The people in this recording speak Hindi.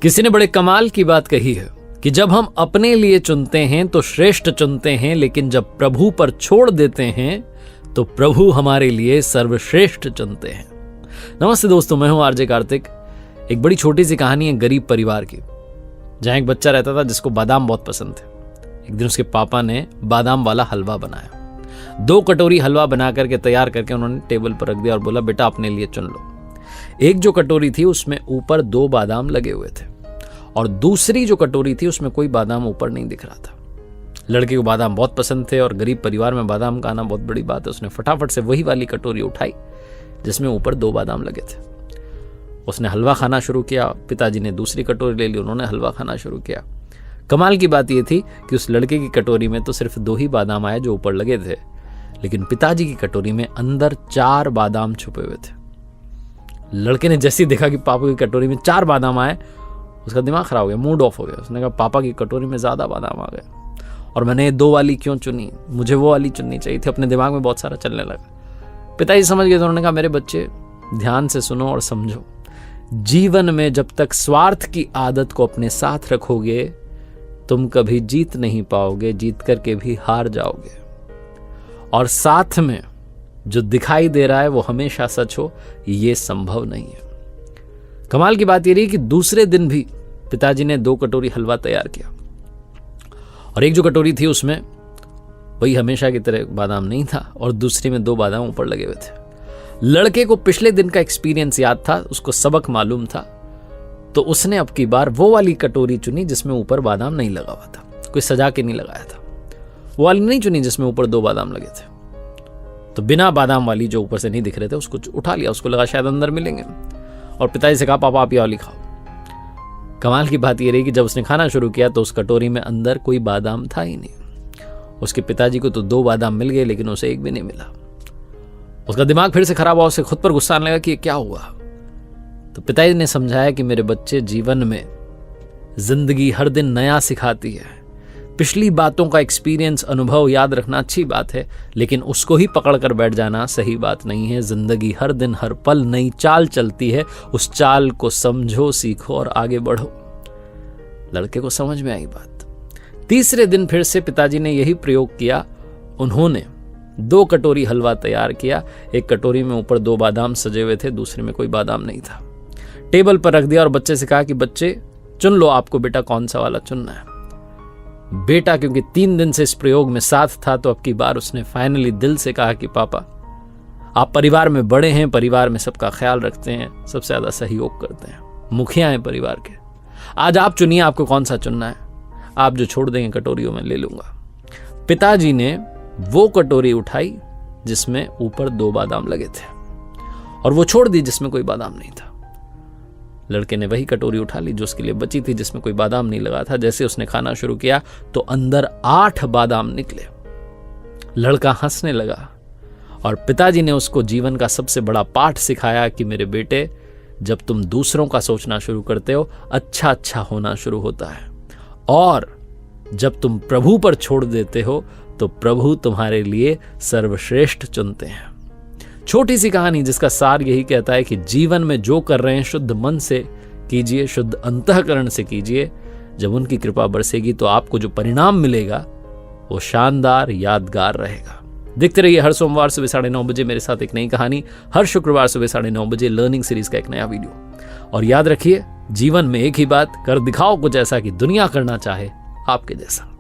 किसी ने बड़े कमाल की बात कही है कि जब हम अपने लिए चुनते हैं तो श्रेष्ठ चुनते हैं, लेकिन जब प्रभु पर छोड़ देते हैं तो प्रभु हमारे लिए सर्वश्रेष्ठ चुनते हैं। नमस्ते दोस्तों, मैं हूं आरजे कार्तिक। एक बड़ी छोटी सी कहानी है गरीब परिवार की, जहां एक बच्चा रहता था जिसको बादाम बहुत पसंद थे। एक दिन उसके पापा ने बादाम वाला हलवा बनाया। 2 कटोरी हलवा बना करके तैयार करके उन्होंने टेबल पर रख दिया और बोला, बेटा अपने लिए चुन लो। एक जो कटोरी थी उसमें ऊपर 2 बादाम लगे हुए थे और दूसरी जो कटोरी थी उसमें कोई बादाम ऊपर नहीं दिख रहा था। लड़के को बादाम बहुत पसंद थे और गरीब परिवार में बादाम का आना बहुत बड़ी बात है। उसने फटाफट से वही वाली कटोरी उठाई जिसमें ऊपर 2 बादाम लगे थे। उसने हलवा खाना शुरू किया। पिताजी ने दूसरी कटोरी ले ली, उन्होंने हलवा खाना शुरू किया। कमाल की बात यह थी कि उस लड़के की कटोरी में तो सिर्फ 2 ही बादाम आए जो ऊपर लगे थे, लेकिन पिताजी की कटोरी में अंदर 4 बादाम छुपे हुए थे। लड़के ने जैसे ही देखा कि पापा की कटोरी में 4 बादाम आए, उसका दिमाग खराब हो गया, मूड ऑफ हो गया। उसने कहा, पापा की कटोरी में ज्यादा बादाम आ गए और मैंने 2 वाली क्यों चुनी, मुझे वो वाली चुननी चाहिए थी। अपने दिमाग में बहुत सारा चलने लगा। पिताजी समझ गए तो उन्होंने कहा, मेरे बच्चे ध्यान से सुनो और समझो, जीवन में जब तक स्वार्थ की आदत को अपने साथ रखोगे तुम कभी जीत नहीं पाओगे, जीत करके भी हार जाओगे। और साथ में जो दिखाई दे रहा है वो हमेशा सच हो, ये संभव नहीं है। कमाल की बात ये रही कि दूसरे दिन भी पिताजी ने 2 कटोरी हलवा तैयार किया और एक जो कटोरी थी उसमें वही हमेशा की तरह बादाम नहीं था और दूसरी में 2 बादाम ऊपर लगे हुए थे। लड़के को पिछले दिन का एक्सपीरियंस याद था, उसको सबक मालूम था, तो उसने अब की बार वो वाली कटोरी चुनी जिसमें ऊपर बादाम नहीं लगा हुआ था। कोई सजा के नहीं लगाया था। वो वाली नहीं चुनी जिसमें ऊपर 2 बादाम लगे थे। तो बिना बादाम वाली जो ऊपर से नहीं दिख रहे थे उसको उठा लिया। उसको लगा शायद अंदर मिलेंगे और पिताजी से कहा, पापा आप ये वाली खाओ। कमाल की बात ये रही कि जब उसने खाना शुरू किया तो उस कटोरी में अंदर कोई बादाम था ही नहीं। उसके पिताजी को तो 2 बादाम मिल गए लेकिन उसे एक भी नहीं मिला। उसका दिमाग फिर से खराब हुआ, उसे खुद पर गुस्सा आने लगा कि ये क्या हुआ। तो पिताजी ने समझाया कि मेरे बच्चे, जीवन में जिंदगी हर दिन नया सिखाती है। पिछली बातों का एक्सपीरियंस, अनुभव याद रखना अच्छी बात है, लेकिन उसको ही पकड़ कर बैठ जाना सही बात नहीं है। जिंदगी हर दिन हर पल नई चाल चलती है, उस चाल को समझो, सीखो और आगे बढ़ो। लड़के को समझ में आई बात। तीसरे दिन फिर से पिताजी ने यही प्रयोग किया। उन्होंने 2 कटोरी हलवा तैयार किया। एक कटोरी में ऊपर 2 बादाम सजे हुए थे, दूसरे में कोई बादाम नहीं था। टेबल पर रख दिया और बच्चे से कहा कि बच्चे चुन लो, आपको बेटा कौन सा वाला चुनना है। बेटा क्योंकि 3 दिन से इस प्रयोग में साथ था तो अब की बार उसने फाइनली दिल से कहा कि पापा आप परिवार में बड़े हैं, परिवार में सबका ख्याल रखते हैं, सबसे ज्यादा सहयोग करते हैं, मुखिया हैं परिवार के। आज आप चुनिए आपको कौन सा चुनना है। आप जो छोड़ देंगे कटोरियों में ले लूंगा। पिताजी ने वो कटोरी उठाई जिसमें ऊपर 2 बादाम लगे थे और वो छोड़ दी जिसमें कोई बादाम नहीं था। लड़के ने वही कटोरी उठा ली जो उसके लिए बची थी, जिसमें कोई बादाम नहीं लगा था। जैसे उसने खाना शुरू किया तो अंदर 8 बादाम निकले। लड़का हंसने लगा और पिताजी ने उसको जीवन का सबसे बड़ा पाठ सिखाया कि मेरे बेटे, जब तुम दूसरों का सोचना शुरू करते हो अच्छा अच्छा होना शुरू होता है, और जब तुम प्रभु पर छोड़ देते हो तो प्रभु तुम्हारे लिए सर्वश्रेष्ठ चुनते हैं। छोटी सी कहानी जिसका सार यही कहता है कि जीवन में जो कर रहे हैं शुद्ध मन से कीजिए, शुद्ध अंतःकरण से कीजिए। जब उनकी कृपा बरसेगी तो आपको जो परिणाम मिलेगा वो शानदार, यादगार रहेगा। देखते रहिए हर सोमवार सुबह 9:30 बजे मेरे साथ एक नई कहानी, हर शुक्रवार सुबह 9:30 बजे लर्निंग सीरीज का एक नया वीडियो। और याद रखिए, जीवन में एक ही बात, कर दिखाओ कुछ ऐसा कि दुनिया करना चाहे आपके जैसा।